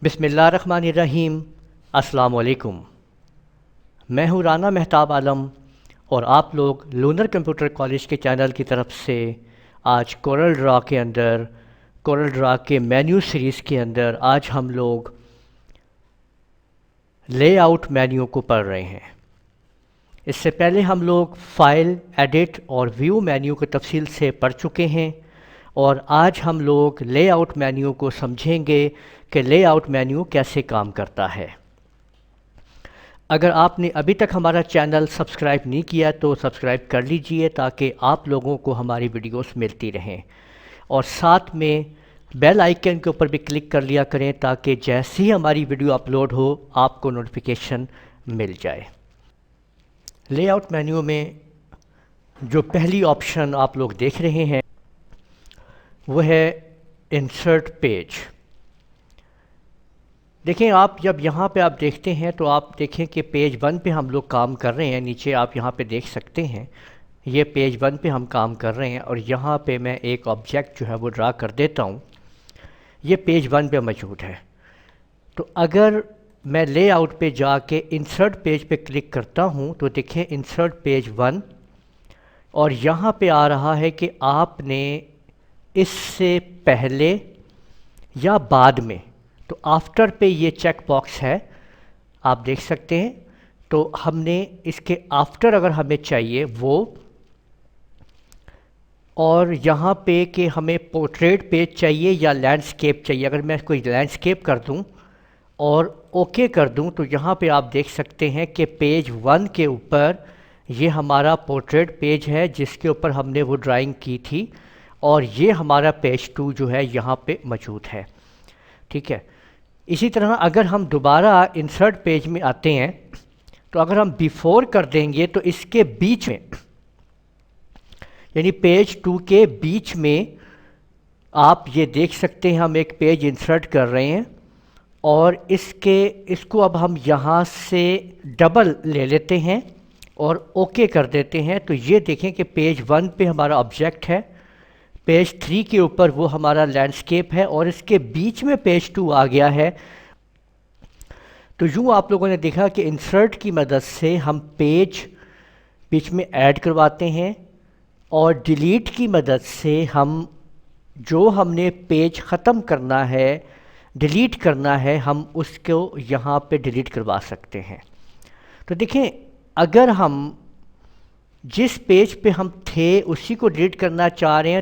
بسم اللہ الرحمن الرحیم۔ السلام علیکم۔ میں ہوں رانا مہتاب عالم اور آپ لوگ لونر کمپیوٹر کالج کے چینل کی طرف سے آج کورل ڈرا کے اندر کورل ڈرا کے مینیو سیریز کے اندر آج ہم لوگ لے آؤٹ مینیو کو پڑھ رہے ہیں۔ اس سے پہلے ہم لوگ فائل، ایڈٹ اور ویو مینیو کو تفصیل سے پڑھ چکے ہیں اور آج ہم لوگ لے آؤٹ مینیو کو سمجھیں گے کہ لے آؤٹ مینیو کیسے کام کرتا ہے۔ اگر آپ نے ابھی تک ہمارا چینل سبسکرائب نہیں کیا تو سبسکرائب کر لیجئے تاکہ آپ لوگوں کو ہماری ویڈیوز ملتی رہیں، اور ساتھ میں بیل آئیکن کے اوپر بھی کلک کر لیا کریں تاکہ جیسے ہی ہماری ویڈیو اپلوڈ ہو آپ کو نوٹیفیکیشن مل جائے۔ لے آؤٹ مینیو میں جو پہلی آپشن آپ لوگ دیکھ رہے ہیں وہ ہے انسرٹ پیج۔ دیکھیں، آپ جب یہاں پہ آپ دیکھتے ہیں تو آپ دیکھیں کہ پیج 1 پہ ہم لوگ کام کر رہے ہیں۔ نیچے آپ یہاں پہ دیکھ سکتے ہیں، یہ پیج 1 پہ ہم کام کر رہے ہیں اور یہاں پہ میں ایک آبجیکٹ جو ہے وہ ڈرا کر دیتا ہوں۔ یہ پیج 1 پہ موجود ہے۔ تو اگر میں لے آؤٹ پہ جا کے انسرٹ پیج پہ کلک کرتا ہوں تو دیکھیں انسرٹ پیج 1، اور یہاں پہ آ رہا ہے کہ آپ نے اس سے پہلے یا بعد میں، تو آفٹر پہ یہ چیک باکس ہے، آپ دیکھ سکتے ہیں۔ تو ہم نے اس کے آفٹر اگر ہمیں چاہیے وہ، اور یہاں پہ کہ ہمیں پورٹریٹ پیج چاہیے یا لینڈسکیپ چاہیے۔ اگر میں کوئی لینڈسکیپ کر دوں اور اوکے کر دوں تو یہاں پہ آپ دیکھ سکتے ہیں کہ پیج 1 کے اوپر یہ ہمارا پورٹریٹ پیج ہے جس کے اوپر ہم نے وہ ڈرائنگ کی تھی، اور یہ ہمارا پیج 2 جو ہے یہاں پہ موجود ہے، ٹھیک ہے۔ اسی طرح اگر ہم دوبارہ انسرٹ پیج میں آتے ہیں تو اگر ہم بیفور کر دیں گے تو اس کے بیچ میں، یعنی پیج 2 کے بیچ میں آپ یہ دیکھ سکتے ہیں ہم ایک پیج انسرٹ کر رہے ہیں، اور اس کو اب ہم یہاں سے ڈبل لے لیتے ہیں اور اوکے کر دیتے ہیں۔ تو یہ دیکھیں کہ پیج 1 پہ ہمارا آبجیکٹ ہے، پیج 3 کے اوپر وہ ہمارا لینڈسکیپ ہے، اور اس کے بیچ میں پیج 2 آ گیا ہے۔ تو یوں آپ لوگوں نے دیکھا کہ انسرٹ کی مدد سے ہم پیج بیچ میں ایڈ کرواتے ہیں، اور ڈیلیٹ کی مدد سے ہم نے پیج ختم کرنا ہے، ڈیلیٹ کرنا ہے، ہم اس کو یہاں پہ ڈیلیٹ کروا سکتے ہیں۔ تو دیکھیں، اگر ہم جس پیج پہ ہم تھے اسی کو ڈیلیٹ کرنا چاہ رہے ہیں،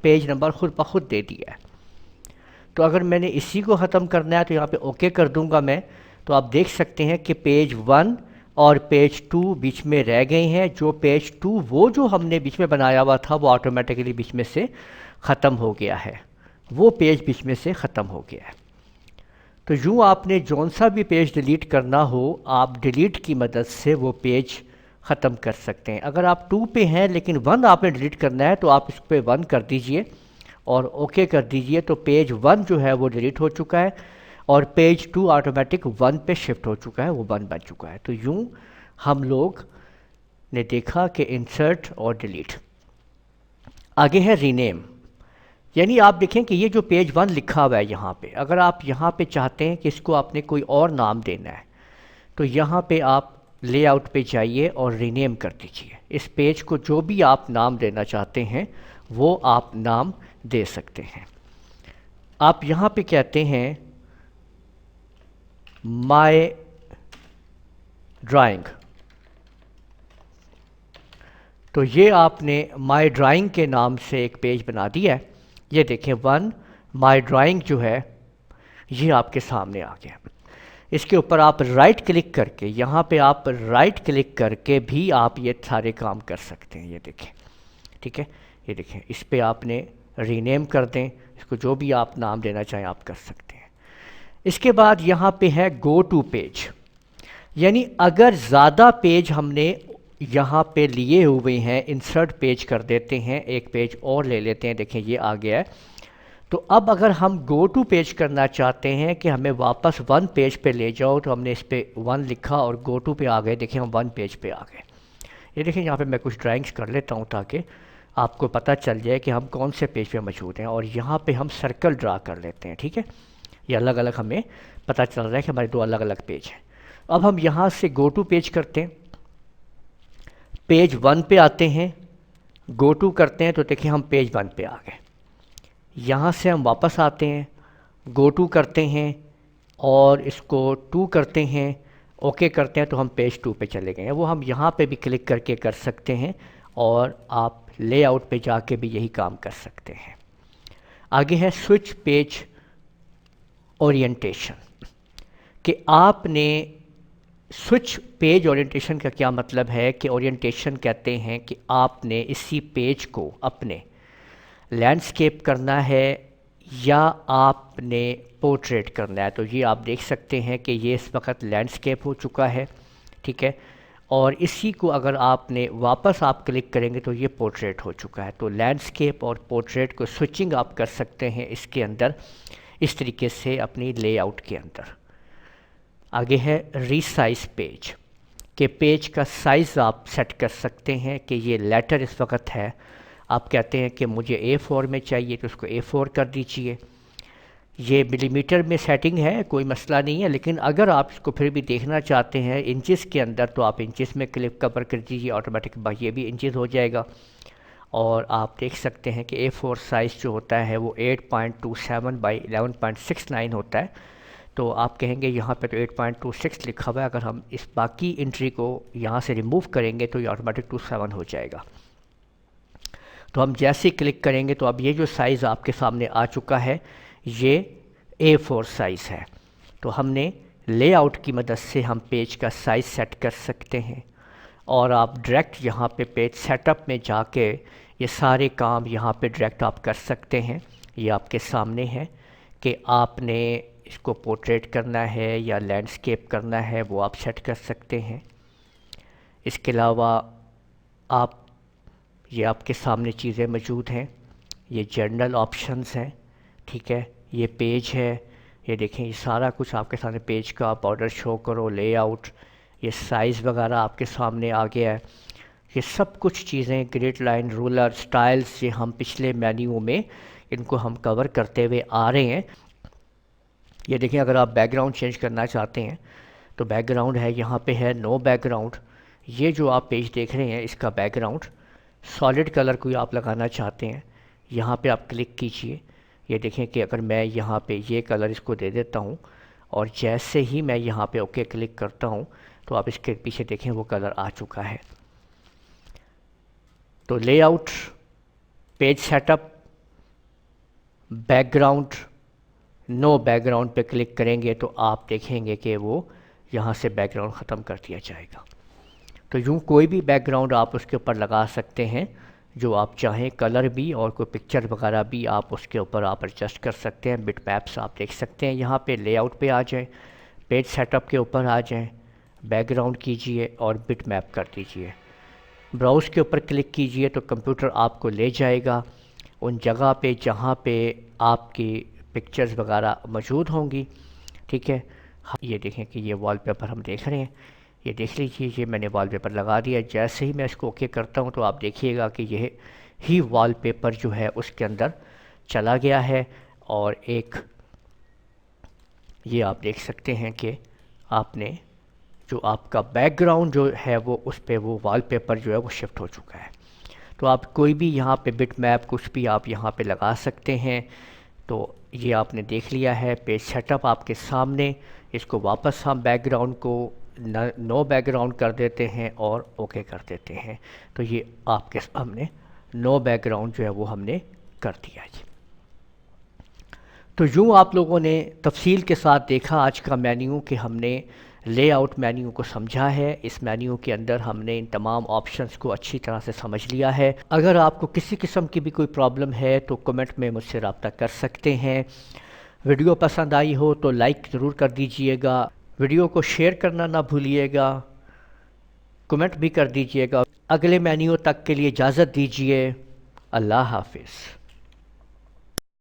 پیج نمبر خود بخود دے دیا ہے۔ تو اگر میں نے اسی کو ختم کرنا ہے تو یہاں پہ اوکے کر دوں گا میں، تو آپ دیکھ سکتے ہیں کہ پیج 1 اور پیج 2 بیچ میں رہ گئے ہیں۔ جو پیج 2 وہ جو ہم نے بیچ میں بنایا ہوا تھا وہ آٹومیٹیکلی بیچ میں سے ختم ہو گیا ہے، وہ پیج بیچ میں سے ختم ہو گیا ہے۔ تو یوں آپ نے جون سا بھی پیج ڈیلیٹ کرنا ہو، آپ ڈیلیٹ کی مدد سے وہ پیج ختم کر سکتے ہیں۔ اگر آپ 2 پہ ہیں لیکن 1 آپ نے ڈیلیٹ کرنا ہے تو آپ اس پہ 1 کر دیجئے اور اوکے کر دیجئے، تو پیج 1 جو ہے وہ ڈیلیٹ ہو چکا ہے اور پیج 2 آٹومیٹک 1 پہ شفٹ ہو چکا ہے، وہ 1 بن چکا ہے۔ تو یوں ہم لوگ نے دیکھا کہ انسرٹ اور ڈیلیٹ۔ آگے ہے رینیم، یعنی آپ دیکھیں کہ یہ جو پیج 1 لکھا ہوا ہے یہاں پہ، اگر آپ یہاں پہ چاہتے ہیں کہ اس کو آپ نے کوئی اور نام دینا ہے تو یہاں پہ آپ لے آؤٹ پہ جائیے اور رینیم کر دیجئے۔ اس پیج کو جو بھی آپ نام دینا چاہتے ہیں وہ آپ نام دے سکتے ہیں۔ آپ یہاں پہ کہتے ہیں مائی ڈرائنگ، تو یہ آپ نے مائی ڈرائنگ کے نام سے ایک پیج بنا دیا ہے۔ یہ دیکھیں 1 مائی ڈرائنگ جو ہے یہ آپ کے سامنے آ گیا۔ اس کے اوپر آپ رائٹ کلک کر کے، یہاں پہ آپ رائٹ کلک کر کے بھی آپ یہ سارے کام کر سکتے ہیں۔ یہ دیکھیں، ٹھیک ہے، یہ دیکھیں اس پہ آپ نے رینیم کر دیں، اس کو جو بھی آپ نام دینا چاہیں آپ کر سکتے ہیں۔ اس کے بعد یہاں پہ ہے گو ٹو پیج، یعنی اگر زیادہ پیج ہم نے یہاں پہ لیے ہوئے ہیں، انسرٹ پیج کر دیتے ہیں، ایک پیج اور لے لیتے ہیں، دیکھیں یہ آ گیا ہے۔ تو اب اگر ہم گو ٹو پیج کرنا چاہتے ہیں کہ ہمیں واپس 1 پیج پہ لے جاؤ، تو ہم نے اس پہ 1 لکھا اور گو ٹو پہ آ گئے، دیکھیں ہم 1 پیج پہ آ گئے۔ یہ دیکھیں یہاں پہ میں کچھ ڈرائنگز کر لیتا ہوں تاکہ آپ کو پتہ چل جائے کہ ہم کون سے پیج پہ موجود ہیں، اور یہاں پہ ہم سرکل ڈرا کر لیتے ہیں، ٹھیک ہے۔ یہ الگ الگ ہمیں پتہ چل رہا ہے کہ ہمارے دو الگ الگ پیج ہیں۔ اب ہم یہاں سے گو ٹو پیج کرتے ہیں، پیج 1 پہ آتے ہیں، گو ٹو کرتے ہیں تو دیکھیں ہم پیج 1 پہ آ گئے۔ یہاں سے ہم واپس آتے ہیں، گو ٹو کرتے ہیں اور اس کو 2 کرتے ہیں، اوکے کرتے ہیں تو ہم پیج 2 پہ چلے گئے ہیں۔ وہ ہم یہاں پہ بھی کلک کر کے کر سکتے ہیں اور آپ لے آؤٹ پہ جا کے بھی یہی کام کر سکتے ہیں۔ آگے ہے سوئچ پیج اورینٹیشن، کہ آپ نے سوئچ پیج اورینٹیشن کا کیا مطلب ہے کہ اورینٹیشن کہتے ہیں کہ آپ نے اسی پیج کو اپنے لینڈسکیپ کرنا ہے یا آپ نے پورٹریٹ کرنا ہے۔ تو یہ آپ دیکھ سکتے ہیں کہ یہ اس وقت لینڈسکیپ ہو چکا ہے، ٹھیک ہے، اور اسی کو اگر آپ نے واپس آپ کلک کریں گے تو یہ پورٹریٹ ہو چکا ہے۔ تو لینڈسکیپ اور پورٹریٹ کو سوئچنگ آپ کر سکتے ہیں اس کے اندر، اس طریقے سے اپنی لے آؤٹ کے اندر۔ آگے ہے ری سائز پیج، کہ پیج کا سائز آپ سیٹ کر سکتے ہیں کہ یہ لیٹر اس وقت ہے، آپ کہتے ہیں کہ مجھے A4 میں چاہیے تو اس کو A4 کر دیجئے۔ یہ ملی میٹر میں سیٹنگ ہے، کوئی مسئلہ نہیں ہے، لیکن اگر آپ اس کو پھر بھی دیکھنا چاہتے ہیں انچز کے اندر تو آپ انچز میں کلک کور کر دیجئے، آٹومیٹک یہ بھی انچز ہو جائے گا۔ اور آپ دیکھ سکتے ہیں کہ A4 سائز جو ہوتا ہے وہ 8.27 بائی 11.69 ہوتا ہے، تو آپ کہیں گے یہاں پہ تو 8.26 لکھا ہوا ہے، اگر ہم اس باقی انٹری کو یہاں سے ریموو کریں گے تو یہ آٹومیٹک 27 ہو جائے گا۔ تو ہم جیسے کلک کریں گے تو اب یہ جو سائز آپ کے سامنے آ چکا ہے یہ A4 سائز ہے۔ تو ہم نے لے آؤٹ کی مدد سے ہم پیج کا سائز سیٹ کر سکتے ہیں، اور آپ ڈائریکٹ یہاں پہ پیج سیٹ اپ میں جا کے یہ سارے کام یہاں پہ ڈائریکٹ آپ کر سکتے ہیں۔ یہ آپ کے سامنے ہے کہ آپ نے اس کو پورٹریٹ کرنا ہے یا لینڈسکیپ کرنا ہے، وہ آپ سیٹ کر سکتے ہیں۔ اس کے علاوہ یہ آپ کے سامنے چیزیں موجود ہیں، یہ جنرل آپشنز ہیں، ٹھیک ہے، یہ پیج ہے، یہ دیکھیں یہ سارا کچھ آپ کے سامنے، پیج کا بارڈر شو کرو، لے آؤٹ، یہ سائز وغیرہ آپ کے سامنے آ گیا ہے۔ یہ سب کچھ چیزیں، گریڈ لائن، رولر، سٹائلز، یہ ہم پچھلے مینیو میں ان کو ہم کور کرتے ہوئے آ رہے ہیں۔ یہ دیکھیں اگر آپ بیک گراؤنڈ چینج کرنا چاہتے ہیں تو بیک گراؤنڈ ہے، یہاں پہ ہے نو بیک گراؤنڈ۔ یہ جو آپ پیج دیکھ رہے ہیں اس کا بیک گراؤنڈ سالڈ کلر کوئی آپ لگانا چاہتے ہیں، یہاں پہ آپ کلک کیجئے۔ یہ دیکھیں کہ اگر میں یہاں پہ یہ کلر اس کو دے دیتا ہوں اور جیسے ہی میں یہاں پہ اوکے کلک کرتا ہوں تو آپ اس کے پیچھے دیکھیں وہ کلر آ چکا ہے۔ تو layout, page setup, background, no background پہ کلک کریں گے تو آپ دیکھیں گے کہ وہ یہاں سے بیک گراؤنڈ ختم کر دیا جائے گا۔ تو یوں کوئی بھی بیک گراؤنڈ آپ اس کے اوپر لگا سکتے ہیں جو آپ چاہیں، کلر بھی اور کوئی پکچر وغیرہ بھی آپ اس کے اوپر آپ ایڈجسٹ کر سکتے ہیں۔ بٹ میپس آپ دیکھ سکتے ہیں، یہاں پہ لے آؤٹ پہ آ جائیں، پیج سیٹ اپ کے اوپر آ جائیں، بیک گراؤنڈ کیجئے اور بٹ میپ کر دیجئے۔ براؤز کے اوپر کلک کیجئے تو کمپیوٹر آپ کو لے جائے گا ان جگہ پہ جہاں پہ آپ کی پکچرز وغیرہ موجود ہوں گی، ٹھیک ہے۔ یہ دیکھیں کہ یہ وال پیپر ہم دیکھ رہے ہیں، یہ دیکھ لیجیے، یہ میں نے وال پیپر لگا دیا۔ جیسے ہی میں اس کو اوکے کرتا ہوں تو آپ دیکھیے گا کہ یہ ہی وال پیپر جو ہے اس کے اندر چلا گیا ہے، اور ایک یہ آپ دیکھ سکتے ہیں کہ آپ نے جو آپ کا بیک گراؤنڈ جو ہے وہ اس پہ وہ وال پیپر جو ہے وہ شفٹ ہو چکا ہے۔ تو آپ کوئی بھی یہاں پہ بٹ میپ کچھ بھی آپ یہاں پہ لگا سکتے ہیں۔ تو یہ آپ نے دیکھ لیا ہے پیج سیٹ اپ آپ کے سامنے۔ اس کو واپس ہم بیک گراؤنڈ کو نو بیک گراؤنڈ کر دیتے ہیں اور اوکے کر دیتے ہیں، تو یہ آپ کے سامنے نو بیک گراؤنڈ جو ہے وہ ہم نے کر دیا جی۔ تو یوں آپ لوگوں نے تفصیل کے ساتھ دیکھا آج کا مینیو کہ ہم نے لے آؤٹ مینیو کو سمجھا ہے۔ اس مینیو کے اندر ہم نے ان تمام آپشنز کو اچھی طرح سے سمجھ لیا ہے۔ اگر آپ کو کسی قسم کی بھی کوئی پرابلم ہے تو کمنٹ میں مجھ سے رابطہ کر سکتے ہیں۔ ویڈیو پسند آئی ہو تو لائک ضرور کر دیجئے گا، ویڈیو کو شیئر کرنا نہ بھولیے گا، کمنٹ بھی کر دیجئے گا۔ اگلے مینیو تک کے لیے اجازت دیجئے، اللہ حافظ۔